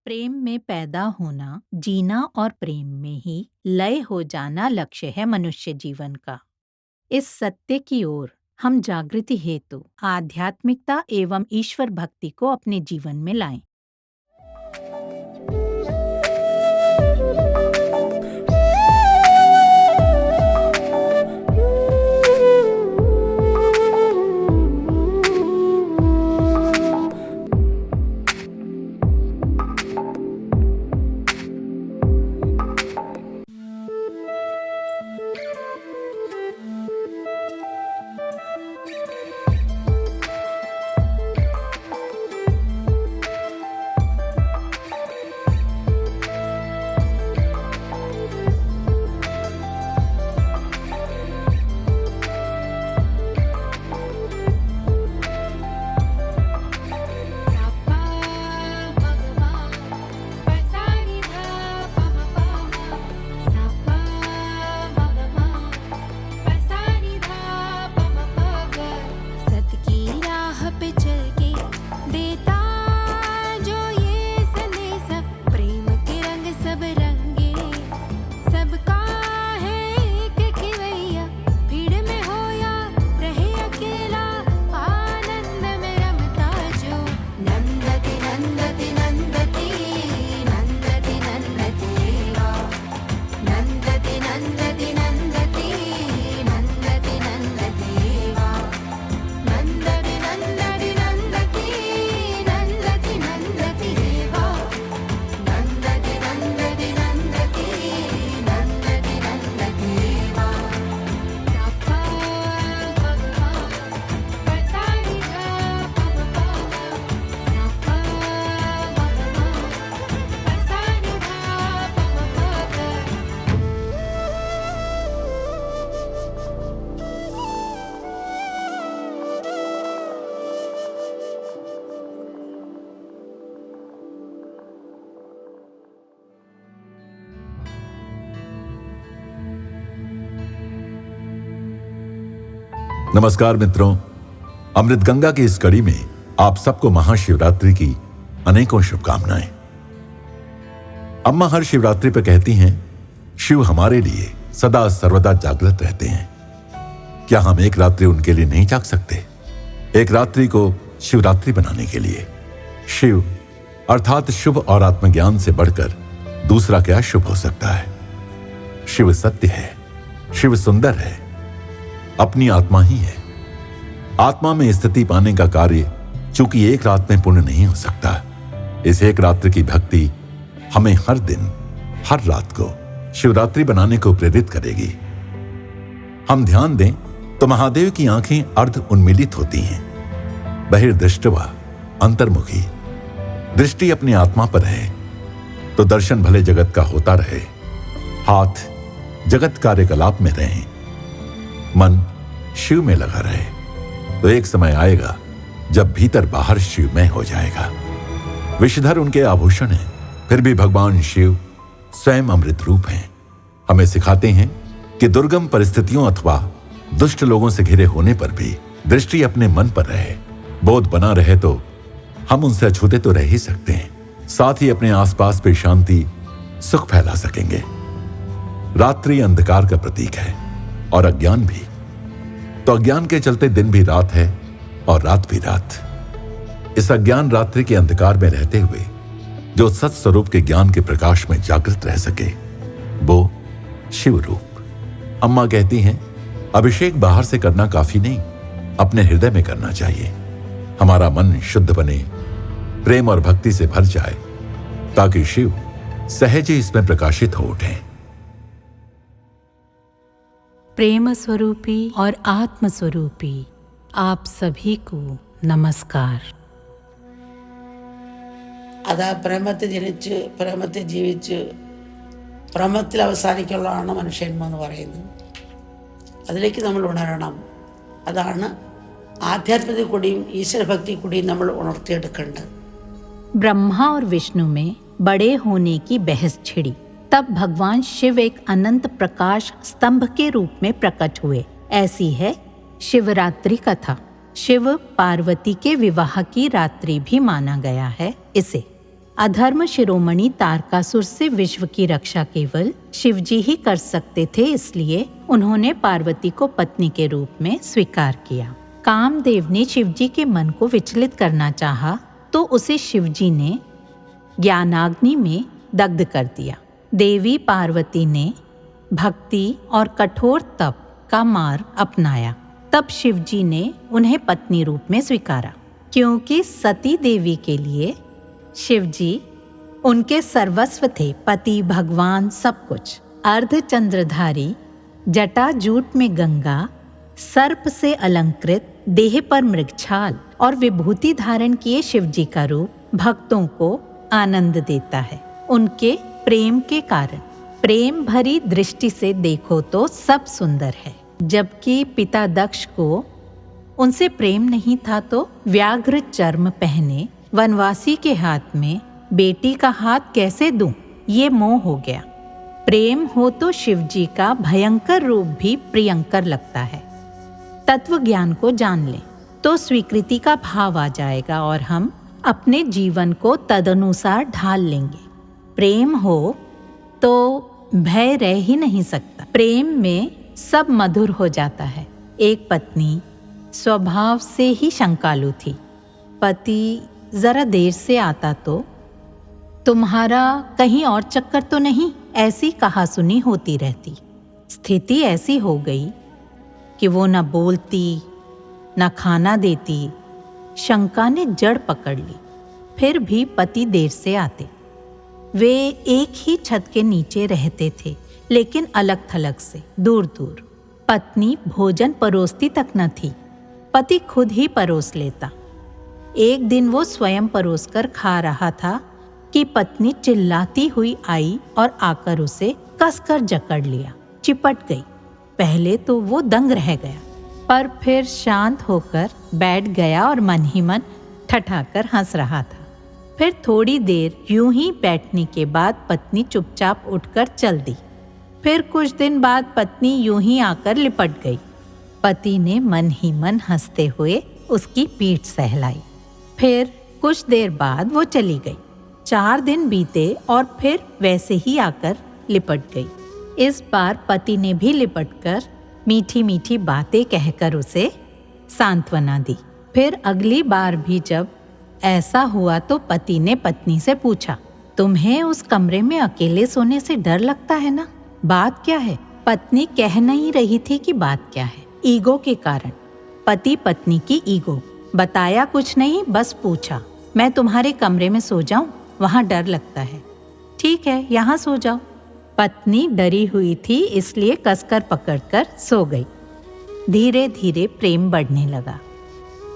प्रेम में पैदा होना, जीना और प्रेम में ही लय हो जाना लक्ष्य है मनुष्य जीवन का। इस सत्य की ओर हम जागृति हेतु आध्यात्मिकता एवं ईश्वर भक्ति को अपने जीवन में लाएं। नमस्कार मित्रों, अमृत गंगा की इस कड़ी में आप सबको महाशिवरात्रि की अनेकों शुभकामनाएं। अम्मा हर शिवरात्रि पर कहती हैं, शिव हमारे लिए सदा सर्वदा जागृत रहते हैं। क्या हम एक रात्रि उनके लिए नहीं जाग सकते? एक रात्रि को शिवरात्रि बनाने के लिए शिव अर्थात शुभ और आत्मज्ञान से बढ़कर दूसरा क्या शुभ हो सकता है? शिव सत्य है, शिव सुंदर है, अपनी आत्मा ही है। आत्मा में स्थिति पाने का कार्य चूंकि एक रात में पूर्ण नहीं हो सकता, इस एक रात्रि की भक्ति हमें हर दिन हर रात को शिवरात्रि बनाने को प्रेरित करेगी। हम ध्यान दें तो महादेव की आंखें अर्ध उन्मीलित होती हैं। बहिर्दृष्टवा अंतर्मुखी, दृष्टि अपनी आत्मा पर है तो दर्शन भले जगत का होता रहे, हाथ जगत कार्यकलाप में रहें, मन शिव में लगा रहे तो एक समय आएगा जब भीतर बाहर शिवमय हो जाएगा। विषधर उनके आभूषण हैं, फिर भी भगवान शिव स्वयं अमृत रूप हैं। हमें सिखाते हैं कि दुर्गम परिस्थितियों अथवा दुष्ट लोगों से घिरे होने पर भी दृष्टि अपने मन पर रहे, बोध बना रहे तो हम उनसे अछूते तो रह ही सकते हैं, साथ ही अपने आसपास पे शांति सुख फैला सकेंगे। रात्रि अंधकार का प्रतीक है और अज्ञान भी, तो अज्ञान के चलते दिन भी रात है और रात भी रात। इस अज्ञान रात्रि के अंधकार में रहते हुए जो सत स्वरूप के ज्ञान के प्रकाश में जागृत रह सके वो शिव रूप। अम्मा कहती हैं, अभिषेक बाहर से करना काफी नहीं, अपने हृदय में करना चाहिए। हमारा मन शुद्ध बने, प्रेम और भक्ति से भर जाए ताकि शिव सहज ही इसमें प्रकाशित हो उठे। प्रेम स्वरूपी और आत्म स्वरूपी आप सभी को നമസ്കാർ. അതാ പ്രേമത്തിൽ ജനിച്ച് പ്രേമത്തിൽ ജീവിച്ച് പ്രേമത്തിൽ അവസാനിക്കുള്ളതാണ് മനുഷ്യന്മ എന്ന് പറയുന്നത്. അതിലേക്ക് നമ്മൾ ഉണരണം. അതാണ് ആധ്യാത്മികത കൂടിയും ഈശ്വരഭക്തി കൂടിയും നമ്മൾ ഉണർത്തിയെടുക്കേണ്ടത്. ब्रह्मा और विष्णु में बड़े होने की बहस छिड़ी। तब भगवान शिव एक अनंत प्रकाश स्तंभ के रूप में प्रकट हुए। ऐसी है शिवरात्रि कथा। शिव पार्वती के विवाह की रात्रि भी माना गया है इसे। अधर्म शिरोमणि तारकासुर से विश्व की रक्षा केवल शिवजी ही कर सकते थे, इसलिए उन्होंने पार्वती को पत्नी के रूप में स्वीकार किया। कामदेव ने शिवजी के मन को विचलित करना चाहा तो उसे शिवजी ने ज्ञानाग्नि में दग्ध कर दिया। देवी पार्वती ने भक्ति और कठोर तप का मार्ग अपनाया। तब शिवजी ने उन्हें पत्नी रूप में स्वीकारा, क्योंकि सती देवी के लिए शिवजी उनके सर्वस्व थे, पति, भगवान, सब कुछ। अर्धचंद्रधारी, जटाजूट में गंगा, सर्प से अलंकृत, देह पर मृगछाल और विभूति धारण किए शिवजी का रूप भक्तों को आनंद देता है उनके प्रेम के कारण। प्रेम भरी दृष्टि से देखो तो सब सुंदर है। जबकि पिता दक्ष को उनसे प्रेम नहीं था तो व्याघ्र चर्म पहने वनवासी के हाथ में बेटी का हाथ कैसे दूं, ये मोह हो गया। प्रेम हो तो शिवजी का भयंकर रूप भी प्रियंकर लगता है। तत्व ज्ञान को जान लें तो स्वीकृति का भाव आ जाएगा और हम अपने जीवन को तदनुसार ढाल लेंगे। प्रेम हो तो भय रह ही नहीं सकता। प्रेम में सब मधुर हो जाता है। एक पत्नी स्वभाव से ही शंकालु थी। पति जरा देर से आता तो तुम्हारा कहीं और चक्कर तो नहीं, ऐसी कहासुनी होती रहती। स्थिति ऐसी हो गई कि वो न बोलती न खाना देती। शंका ने जड़ पकड़ ली। फिर भी पति देर से आते। वे एक ही छत के नीचे रहते थे, लेकिन अलग थलग से, दूर दूर। पत्नी भोजन परोसती तक न थी, पति खुद ही परोस लेता। एक दिन वो स्वयं परोसकर खा रहा था कि पत्नी चिल्लाती हुई आई और आकर उसे कसकर जकड़ लिया, चिपट गई। पहले तो वो दंग रह गया, पर फिर शांत होकर बैठ गया और मन ही मन ठठाकर हंस रहा था। फिर थोड़ी देर यूं ही बैठने के बाद पत्नी चुपचाप उठकर चल दी। फिर कुछ दिन बाद पत्नी यूं ही आकर लिपट गई। पति ने मन ही मन हंसते हुए उसकी पीठ सहलाई। फिर कुछ देर बाद वो चली गई। 4 दिन बीते और फिर वैसे ही आकर लिपट गई। इस बार पति ने भी लिपटकर मीठी मीठी बातें कहकर उसे सांत्वना दी। फिर अगली बार भी जब ऐसा हुआ तो पति ने पत्नी से पूछा, तुम्हें उस कमरे में अकेले सोने से डर लगता है ना? बात क्या है? पत्नी कह नहीं रही थी कि बात क्या है। ईगो के कारण। पति पत्नी की ईगो। बताया कुछ नहीं, बस पूछा, मैं तुम्हारे कमरे में सो जाऊं? वहां डर लगता है। ठीक है, यहाँ सो जाओ। पत्नी डरी हुई थी, इसलिए कसकर पकड़कर सो गई। धीरे धीरे प्रेम बढ़ने लगा।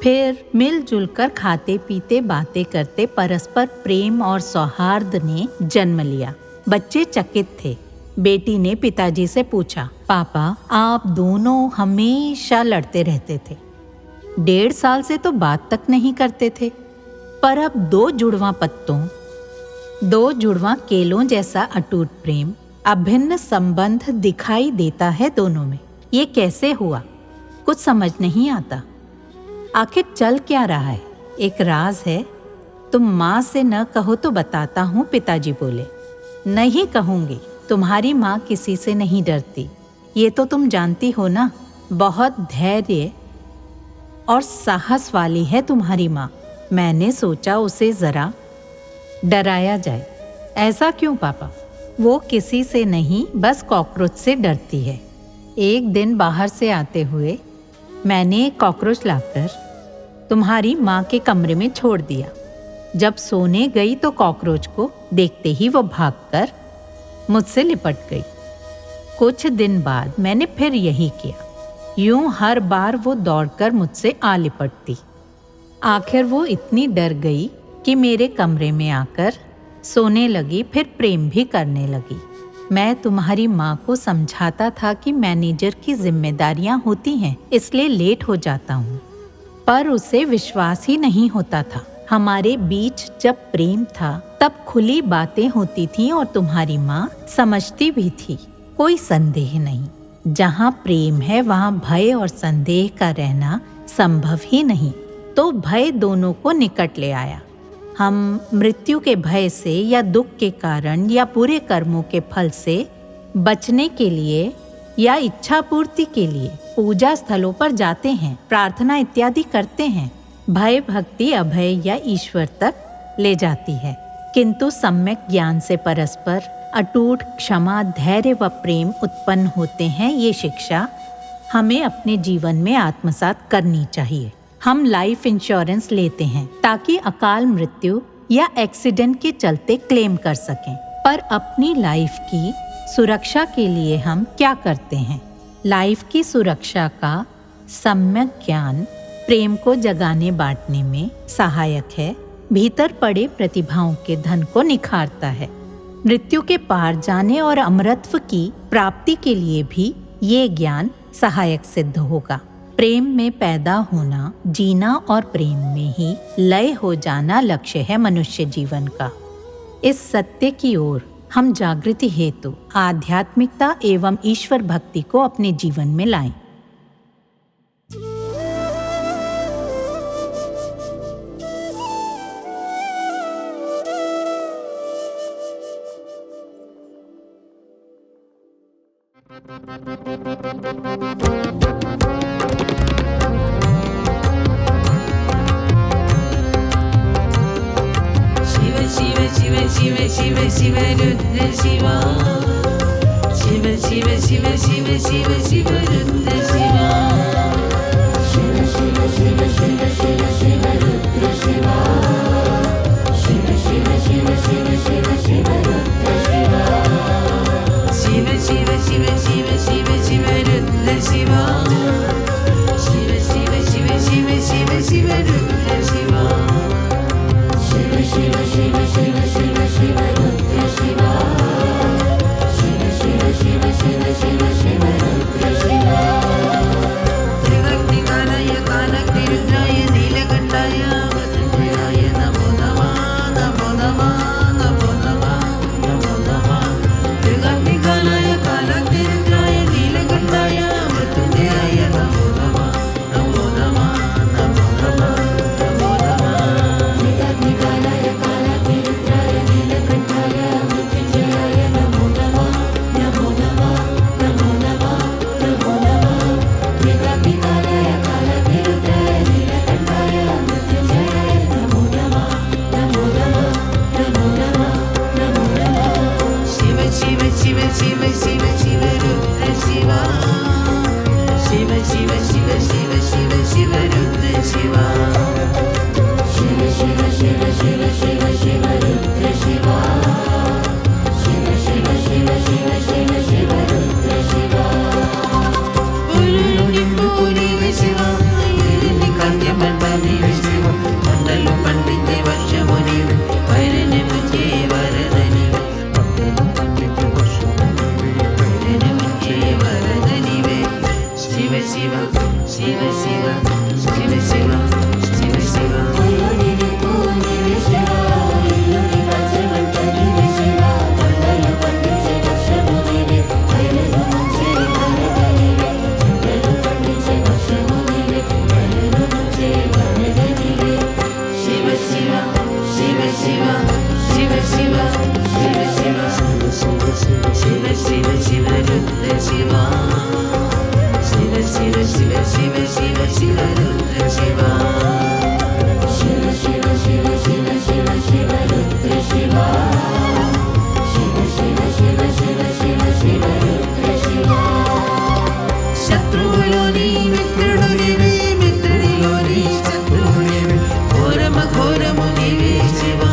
फिर मिलजुल कर खाते पीते बातें करते परस्पर प्रेम और सौहार्द ने जन्म लिया। बच्चे चकित थे। बेटी ने पिताजी से पूछा, पापा आप दोनों हमेशा लड़ते रहते थे। 1.5 साल से तो बात तक नहीं करते थे, पर अब 2 जुड़वां पत्तों, 2 जुड़वां केलों जैसा अटूट प्रेम, अभिन्न संबंध दिखाई देता है दोनों में। ये कैसे हुआ? कुछ समझ नहीं आता। आखिर चल क्या रहा है? एक राज है। तुम माँ से न कहो तो बताता हूँ, पिताजी बोले। नहीं कहूँगी, तुम्हारी माँ किसी से नहीं डरती, ये तो तुम जानती हो ना। बहुत धैर्य और साहस वाली है तुम्हारी माँ। मैंने सोचा उसे जरा डराया जाए। ऐसा क्यों पापा? वो किसी से नहीं, बस कॉकरोच से डरती है। एक दिन बाहर से आते हुए मैंने एक कॉकरोच लाकर तुम्हारी माँ के कमरे में छोड़ दिया। जब सोने गई तो कॉकरोच को देखते ही वो भागकर मुझसे लिपट गई। कुछ दिन बाद मैंने फिर यही किया। यूं हर बार वो दौड़कर मुझसे आ लिपटती। आखिर वो इतनी डर गई कि मेरे कमरे में आकर सोने लगी, फिर प्रेम भी करने लगी। मैं तुम्हारी माँ को समझाता था कि मैनेजर की जिम्मेदारियां होती हैं, इसलिए लेट हो जाता हूँ। पर उसे विश्वास ही नहीं होता था। हमारे बीच जब प्रेम था तब खुली बातें होती थीं और तुम्हारी माँ समझती भी थी। कोई संदेह नहीं, जहाँ प्रेम है वहाँ भय और संदेह का रहना संभव ही नहीं। तो भय दोनों को निकट ले आया। हम मृत्यु के भय से या दुख के कारण या बुरे कर्मों के फल से बचने के लिए या इच्छा पूर्ति के लिए पूजा स्थलों पर जाते हैं, प्रार्थना इत्यादि करते हैं। भय भक्ति अभय या ईश्वर तक ले जाती है, किंतु सम्यक ज्ञान से परस्पर अटूट क्षमा, धैर्य व प्रेम उत्पन्न होते हैं। ये शिक्षा हमें अपने जीवन में आत्मसात करनी चाहिए। हम लाइफ इंश्योरेंस लेते हैं ताकि अकाल मृत्यु या एक्सीडेंट के चलते क्लेम कर सकें, पर अपनी लाइफ की सुरक्षा के लिए हम क्या करते हैं? लाइफ की सुरक्षा का सम्यक ज्ञान प्रेम को जगाने बांटने में सहायक है, भीतर पड़े प्रतिभाओं के धन को निखारता है। मृत्यु के पार जाने और अमरत्व की प्राप्ति के लिए भी ये ज्ञान सहायक सिद्ध होगा। प्रेम में पैदा होना, जीना और प्रेम में ही लय हो जाना लक्ष्य है मनुष्य जीवन का। इस सत्य की ओर हम जागृति हेतु आध्यात्मिकता एवं ईश्वर भक्ति को अपने जीवन में लाएं। ఘోరము నీవే శివా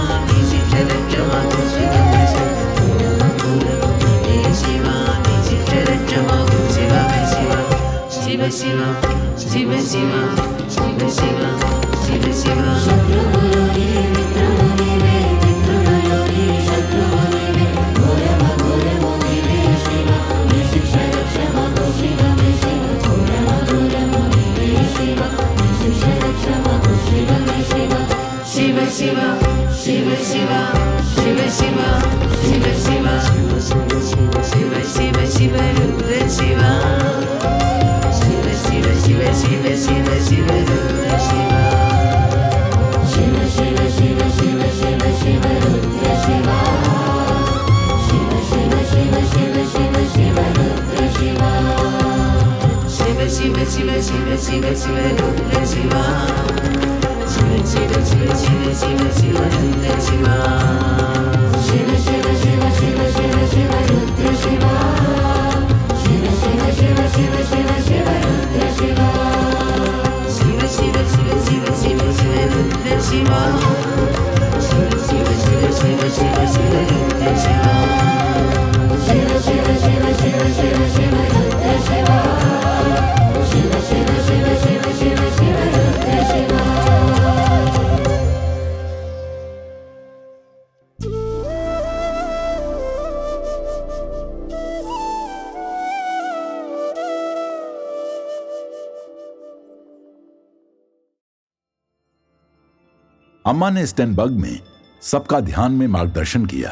अम्मा ने स्टेनबर्ग में सबका ध्यान में मार्गदर्शन किया।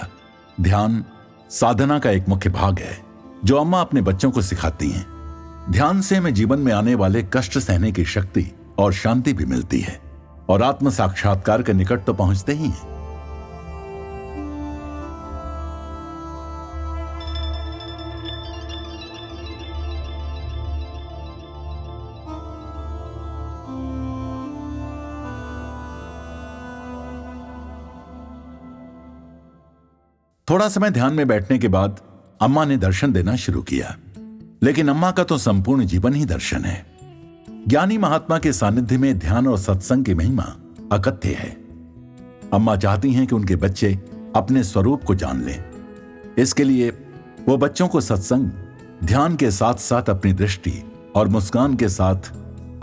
ध्यान साधना का एक मुख्य भाग है जो अम्मा अपने बच्चों को सिखाती हैं। ध्यान से हमें जीवन में आने वाले कष्ट सहने की शक्ति और शांति भी मिलती है और आत्म साक्षात्कार के निकट तो पहुंचते ही हैं। थोड़ा समय ध्यान में बैठने के बाद अम्मा ने दर्शन देना शुरू किया, लेकिन अम्मा का तो संपूर्ण जीवन ही दर्शन है। ज्ञानी महात्मा के सानिध्य में ध्यान और सत्संग की महिमा अकथ्य है। अम्मा चाहती हैं कि उनके बच्चे अपने स्वरूप को जान लें। इसके लिए वो बच्चों को सत्संग, ध्यान के साथ साथ अपनी दृष्टि और मुस्कान के साथ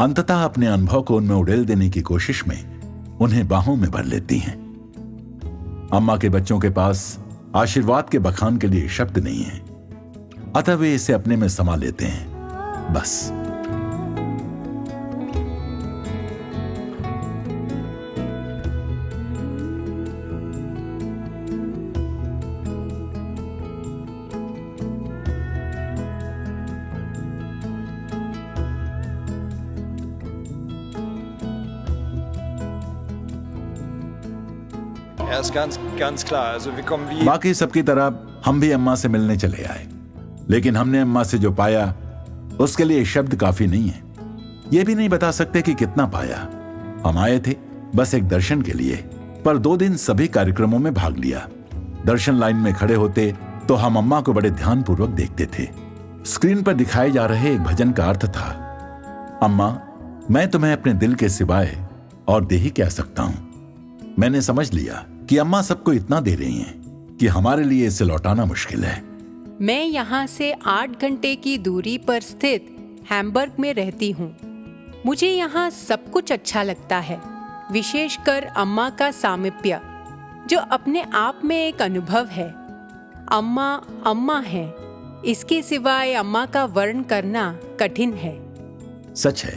अंततः अपने अनुभव को उनमें उड़ेल देने की कोशिश में उन्हें बाहों में भर लेती हैं। अम्मा के बच्चों के पास आशीर्वाद के बखान के लिए शब्द नहीं है, अतः वे इसे अपने में समा लेते हैं। बस Ja, ist ganz klar. Also wir kommen wie बाकी सबकी तरह हम भी अम्मा से मिलने चले आए, लेकिन हमने अम्मा से जो पाया उसके लिए शब्द काफी नहीं है। ये भी नहीं बता सकते कि कितना पाया। हम आए थे बस एक दर्शन के लिए, पर 2 दिन सभी कार्यक्रमों में भाग लिया। दर्शन लाइन में खड़े होते तो हम अम्मा को बड़े ध्यानपूर्वक देखते थे। स्क्रीन पर दिखाए जा रहे एक भजन का अर्थ था, अम्मा मैं तुम्हें अपने दिल के सिवाय और दे ही क्या सकता हूं। मैंने समझ लिया कि अम्मा सबको इतना दे रही हैं कि हमारे लिए इसे लौटाना मुश्किल है। मैं यहाँ से 8 घंटे की दूरी पर स्थित हैम्बर्ग में रहती हूँ। मुझे यहाँ सब कुछ अच्छा लगता है, विशेषकर अम्मा का सामीप्य, जो अपने आप में एक अनुभव है। अम्मा अम्मा है, इसके सिवाय अम्मा का वर्ण करना कठिन है। सच है,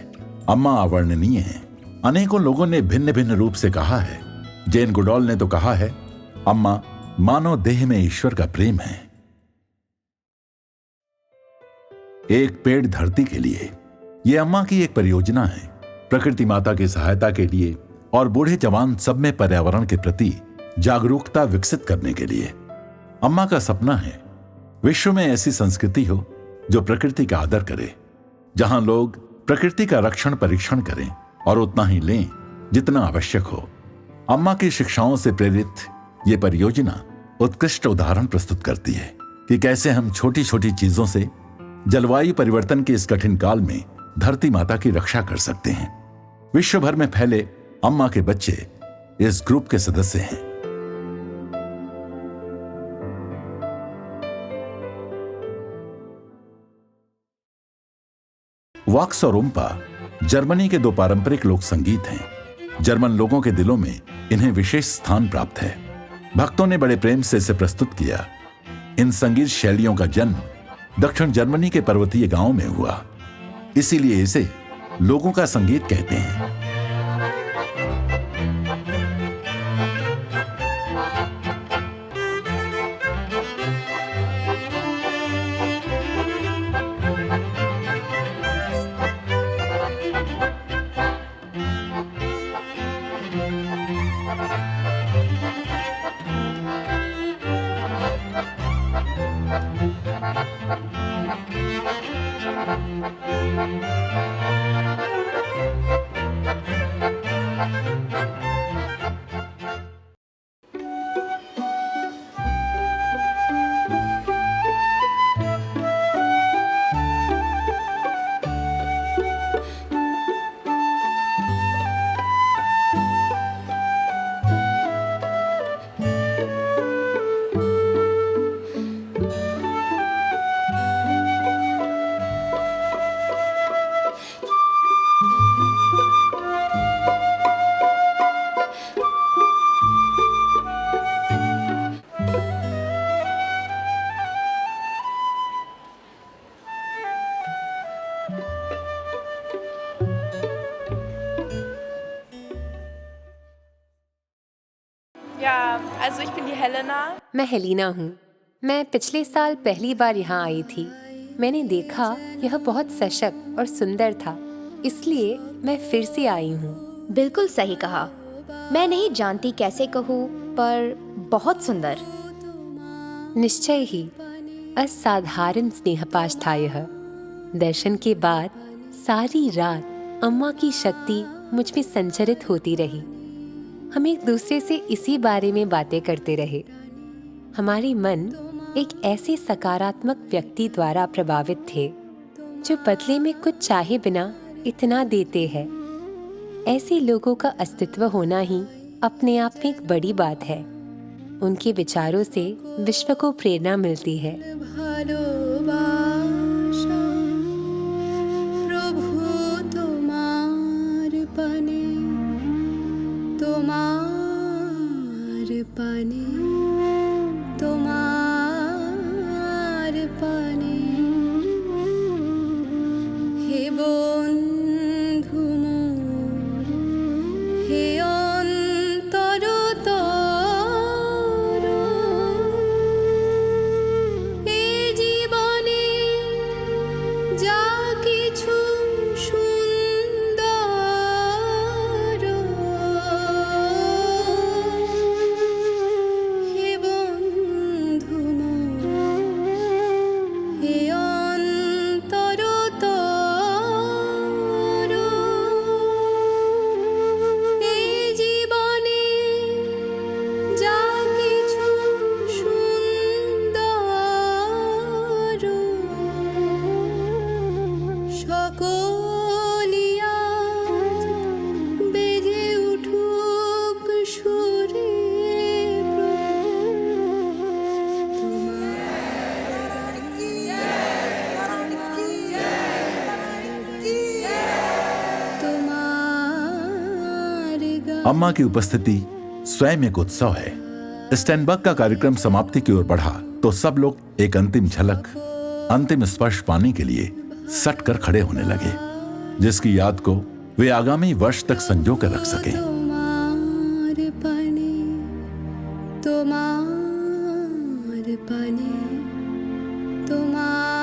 अम्मा अवर्णनीय है। अनेकों लोगों ने भिन्न भिन्न रूप से कहा है। जेन गुडॉल ने तो कहा है, अम्मा मानव देह में ईश्वर का प्रेम है। एक पेड़ धरती के लिए, यह अम्मा की एक परियोजना है। प्रकृति माता की सहायता के लिए और बूढ़े जवान सब में पर्यावरण के प्रति जागरूकता विकसित करने के लिए। अम्मा का सपना है विश्व में ऐसी संस्कृति हो जो प्रकृति का आदर करे, जहां लोग प्रकृति का रक्षण परीक्षण करें और उतना ही लें जितना आवश्यक हो। अम्मा की शिक्षाओं से प्रेरित ये परियोजना उत्कृष्ट उदाहरण प्रस्तुत करती है कि कैसे हम छोटी छोटी चीजों से जलवायु परिवर्तन के इस कठिन काल में धरती माता की रक्षा कर सकते हैं। विश्व भर में फैले अम्मा के बच्चे इस ग्रुप के सदस्य हैं। वॉक्स और उम्पा जर्मनी के 2 पारंपरिक लोक संगीत हैं। जर्मन लोगों के दिलों में इन्हें विशेष स्थान प्राप्त है। भक्तों ने बड़े प्रेम से इसे प्रस्तुत किया। इन संगीत शैलियों का जन्म दक्षिण जर्मनी के पर्वतीय गांवों में हुआ, इसीलिए इसे लोगों का संगीत कहते हैं। Ja, also ich bin die Helena. मैं हेलिना हूँ। मैं पिछले साल पहली बार यहाँ आई थी। मैंने देखा यह बहुत सशक्त और सुंदर था, इसलिए मैं फिर से आई हूँ। बिल्कुल सही कहा। मैं नहीं जानती कैसे कहूँ, पर बहुत सुंदर। निश्चय ही असाधारण स्नेहपाश था यह। दर्शन के बाद सारी रात अम्मा की शक्ति मुझ में संचरित होती रही। हम एक दूसरे से इसी बारे में बातें करते रहे। हमारे मन एक ऐसे सकारात्मक व्यक्ति द्वारा प्रभावित थे जो बदले में कुछ चाहे बिना इतना देते हैं। ऐसे लोगों का अस्तित्व होना ही अपने आप में एक बड़ी बात है। उनके विचारों से विश्व को प्रेरणा मिलती है। अम्मा की उपस्थिति स्वयं एक उत्सव है। स्टैंडबर्ग का कार्यक्रम समाप्ति की ओर बढ़ा तो सब लोग एक अंतिम झलक, अंतिम स्पर्श पाने के लिए सट कर खड़े होने लगे, जिसकी याद को वे आगामी वर्ष तक संजो कर रख सकें। तुम्हार